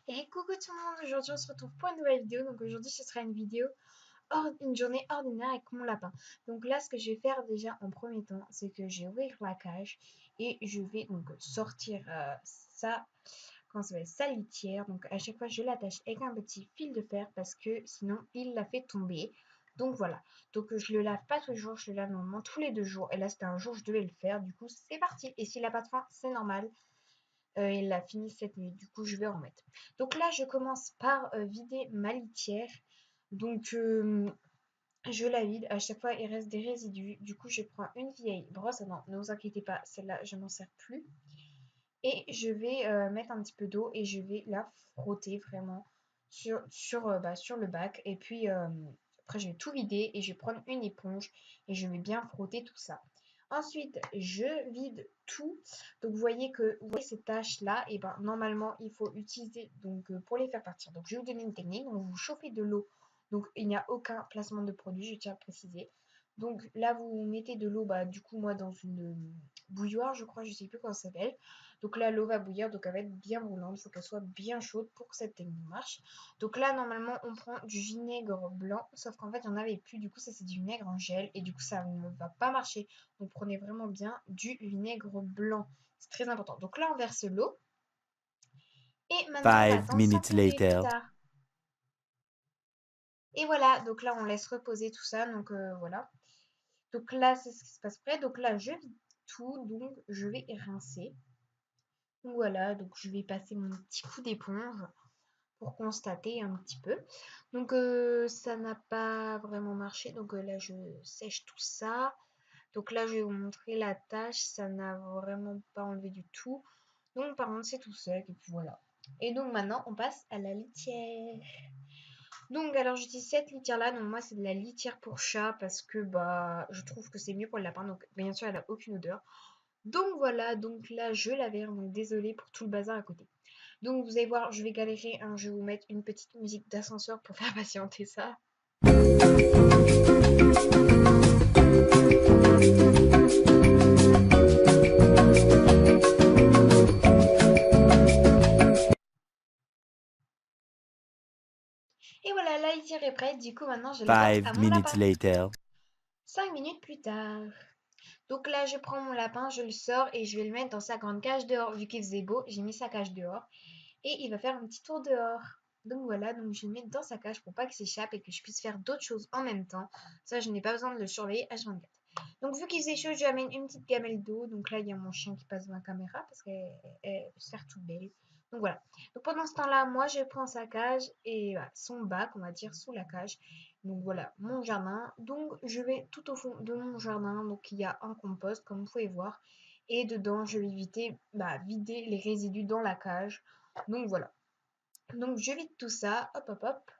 Et coucou tout le monde, aujourd'hui on se retrouve pour une nouvelle vidéo. Donc aujourd'hui ce sera une vidéo, une journée ordinaire avec mon lapin. Donc là ce que je vais faire déjà en premier temps, c'est que je vais ouvrir la cage et je vais donc sortir sa litière. Donc à chaque fois je l'attache avec un petit fil de fer parce que sinon il la fait tomber. Donc voilà, donc je le lave pas tous les jours, je le lave normalement tous les 2 jours. Et là c'était un jour je devais le faire, du coup c'est parti. Et s'il a pas de faim, c'est normal. Il l'a fini cette nuit, du coup je vais en remettre. Donc là je commence par vider ma litière. Donc je la vide, à chaque fois il reste des résidus. Du coup je prends une vieille brosse à dents, ne vous inquiétez pas, celle-là je m'en sers plus. Et je vais mettre un petit peu d'eau et je vais la frotter vraiment sur le bac. Et puis après je vais tout vider et je vais prendre une éponge et je vais bien frotter tout ça. Ensuite, je vide tout. Donc, vous voyez ces taches-là, et ben normalement, il faut utiliser donc pour les faire partir. Donc, je vais vous donner une technique. Donc, vous chauffez de l'eau. Donc, il n'y a aucun placement de produit, je tiens à préciser. Donc, là, vous mettez de l'eau, bah, du coup, moi, dans une bouilloire, je crois, je sais plus comment ça s'appelle. Donc là, l'eau va bouillir, donc elle va être bien roulante. Il faut qu'elle soit bien chaude pour que cette technique marche. Donc là, normalement, on prend du vinaigre blanc, sauf qu'en fait, il n'y en avait plus. Du coup, ça, c'est du vinaigre en gel, et du coup, ça ne va pas marcher. Donc prenez vraiment bien du vinaigre blanc. C'est très important. Donc là, on verse l'eau. Et maintenant, on va Five attendre 5 minutes minutes plus later. tard. Et voilà, donc là, on laisse reposer tout ça. Donc voilà. Donc là, c'est ce qui se passe après. Donc là, je vide tout. Donc je vais rincer. Donc voilà, donc je vais passer mon petit coup d'éponge pour constater un petit peu. Donc ça n'a pas vraiment marché. Donc là, je sèche tout ça. Donc là, je vais vous montrer la tâche. Ça n'a vraiment pas enlevé du tout. Donc par contre, c'est tout sec. Et puis voilà. Et donc maintenant, on passe à la litière. Donc alors j'utilise cette litière là. Donc moi, c'est de la litière pour chat parce que bah je trouve que c'est mieux pour le lapin. Donc bien sûr, elle a aucune odeur. Donc voilà, donc là je la verse. Donc désolée pour tout le bazar à côté. Donc vous allez voir, je vais galérer, hein, je vais vous mettre une petite musique d'ascenseur pour faire patienter ça. Et voilà, la litière est prête, du coup maintenant je la verse à 5 mon minutes lapin. later. 5 minutes plus tard. Donc là je prends mon lapin, je le sors et je vais le mettre dans sa grande cage dehors. Vu qu'il faisait beau, j'ai mis sa cage dehors. Et il va faire un petit tour dehors. Donc voilà, donc je le mets dans sa cage pour pas qu'il s'échappe et que je puisse faire d'autres choses en même temps. Ça, je n'ai pas besoin de le surveiller H24. Donc vu qu'il faisait chaud, je lui amène une petite gamelle d'eau. Donc là, il y a mon chien qui passe dans la caméra parce qu'elle se fait toute belle. Donc voilà. Donc pendant ce temps-là, moi, je prends sa cage et voilà, son bac, on va dire, sous la cage. Donc voilà, mon jardin. Donc je vais tout au fond de mon jardin. Donc il y a un compost, comme vous pouvez voir. Et dedans, je vais vider les résidus dans la cage. Donc voilà. Donc je vide tout ça, hop hop hop.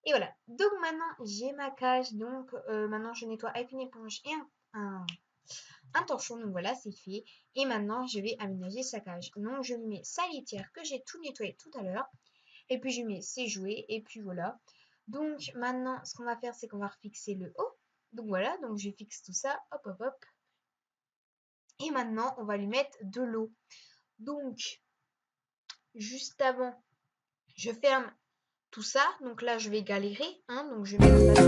Et voilà. Donc maintenant j'ai ma cage. Donc maintenant je nettoie avec une éponge et un torchon. Donc voilà, c'est fait. Et maintenant je vais aménager sa cage. Donc je lui mets sa litière que j'ai tout nettoyé tout à l'heure. Et puis je lui mets ses jouets. Et puis voilà. Donc maintenant ce qu'on va faire, c'est qu'on va refixer le haut. Donc voilà, donc je fixe tout ça, hop hop hop. Et maintenant on va lui mettre de l'eau. Donc juste avant, je ferme tout ça. Donc là, je vais galérer. Hein, donc je vais mettre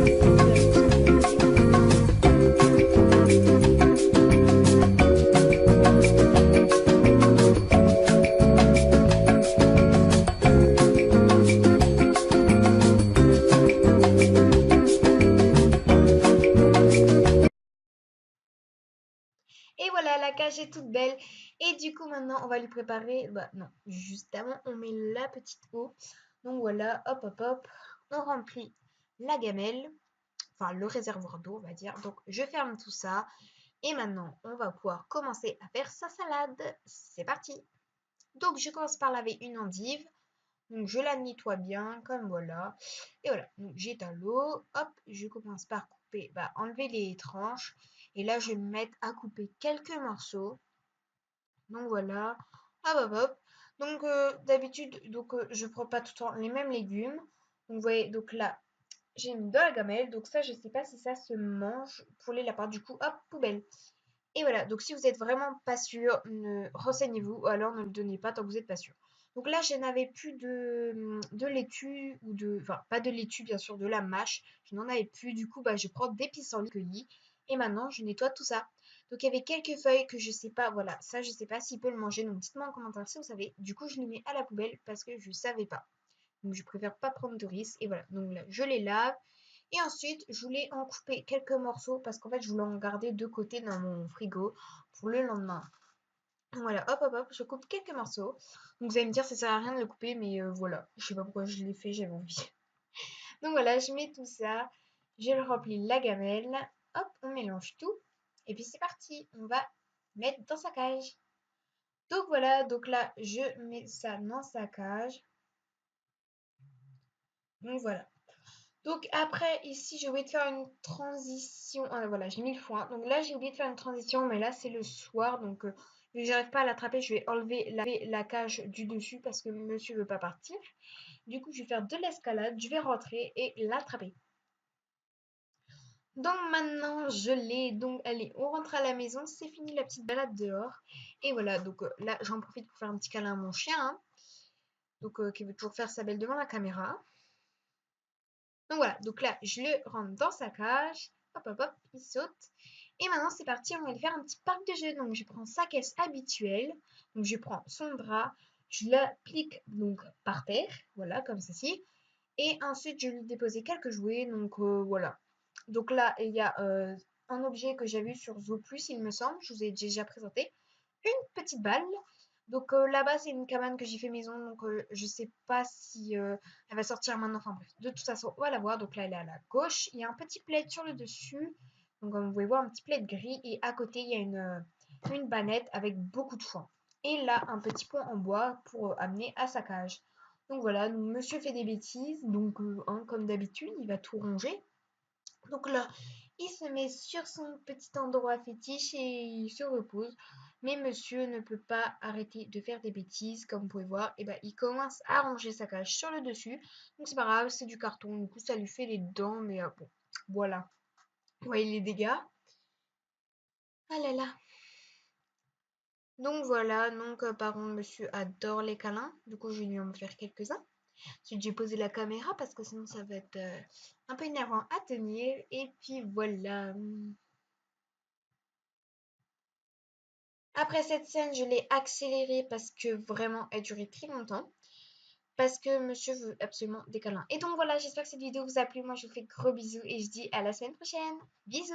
et voilà, la cage est toute belle. Et du coup, maintenant, on va lui préparer. Bah non, juste avant, on met la petite eau. Donc voilà, hop, hop, hop. On remplit la gamelle. Enfin, le réservoir d'eau, on va dire. Donc, je ferme tout ça. Et maintenant, on va pouvoir commencer à faire sa salade. C'est parti. Donc, je commence par laver une endive. Donc, je la nettoie bien, comme voilà. Et voilà, donc j'éteins l'eau. Hop, je commence par couper, enlever les tranches. Et là, je vais me mettre à couper quelques morceaux. Donc voilà, hop, hop, hop. Donc, d'habitude, je prends pas tout le temps les mêmes légumes. Donc, vous voyez, donc là, j'ai mis dans la gamelle. Donc ça, je sais pas si ça se mange pour les lapins. Du coup, hop, poubelle. Et voilà, donc si vous êtes vraiment pas sûr, renseignez-vous ou alors ne le donnez pas tant que vous n'êtes pas sûr. Donc là, je n'avais plus de laitue ou de... Enfin, pas de laitue, bien sûr, de la mâche. Je n'en avais plus. Du coup, bah, je prends des pissenlits cueillis et maintenant, je nettoie tout ça. Donc, il y avait quelques feuilles que je sais pas, voilà, ça, je sais pas s'il peut le manger. Donc, dites-moi en commentaire si vous savez. Du coup, je les mets à la poubelle parce que je savais pas. Donc, je préfère pas prendre de risques. Et voilà, donc là, je les lave. Et ensuite, je voulais en couper quelques morceaux parce qu'en fait, je voulais en garder de côté dans mon frigo pour le lendemain. Voilà, hop, hop, hop, je coupe quelques morceaux. Donc vous allez me dire, ça sert à rien de le couper, mais voilà, je sais pas pourquoi je l'ai fait, j'avais envie. Donc voilà, je mets tout ça, je le remplis la gamelle, hop, on mélange tout, et puis c'est parti, on va mettre dans sa cage. Donc voilà, donc là, je mets ça dans sa cage. Donc voilà. Donc après, ici, j'ai oublié de faire une transition. Ah, voilà, j'ai mis le foin. Donc là, j'ai oublié de faire une transition, mais là, c'est le soir. Donc, vu que j'arrive pas à l'attraper, je vais enlever la cage du dessus parce que monsieur veut pas partir. Du coup, je vais faire de l'escalade, je vais rentrer et l'attraper. Donc maintenant, je l'ai. Donc, allez, on rentre à la maison. C'est fini la petite balade dehors. Et voilà, donc là, j'en profite pour faire un petit câlin à mon chien, hein. Donc, qui veut toujours faire sa belle devant la caméra. Donc voilà, donc là, je le rentre dans sa cage. Hop, hop, hop, il saute. Et maintenant, c'est parti, on va lui faire un petit parc de jeux. Donc, je prends sa caisse habituelle. Donc, je prends son bras. Je l'applique donc par terre. Voilà, comme ceci. Et ensuite, je lui déposer quelques jouets. Donc, voilà. Donc là, il y a un objet que j'ai vu sur Zooplus, il me semble. Je vous ai déjà présenté. Une petite balle. Donc là-bas, c'est une cabane que j'ai fait maison. Donc je sais pas si elle va sortir maintenant. Enfin bref, de toute façon, on va la voir. Donc là, elle est à la gauche. Il y a un petit plaid sur le dessus. Donc comme vous pouvez voir, un petit plaid gris. Et à côté, il y a une bannette avec beaucoup de foin. Et là, un petit pont en bois pour amener à sa cage. Donc voilà, donc, monsieur fait des bêtises. Donc hein, comme d'habitude, il va tout ronger. Donc là, il se met sur son petit endroit fétiche et il se repose. Mais monsieur ne peut pas arrêter de faire des bêtises. Comme vous pouvez voir, et ben, il commence à ranger sa cage sur le dessus. Donc c'est pas grave, c'est du carton. Du coup, ça lui fait les dents. Mais bon, voilà. Vous voyez les dégâts. Ah là là. Donc voilà, donc par contre, monsieur adore les câlins. Du coup, je vais lui en faire quelques-uns. Ensuite, j'ai posé la caméra parce que sinon, ça va être un peu énervant à tenir. Et puis voilà. Après cette scène, je l'ai accélérée parce que vraiment, elle durait très longtemps. Parce que monsieur veut absolument des câlins. Et donc voilà, j'espère que cette vidéo vous a plu. Moi, je vous fais gros bisous et je dis à la semaine prochaine. Bisous!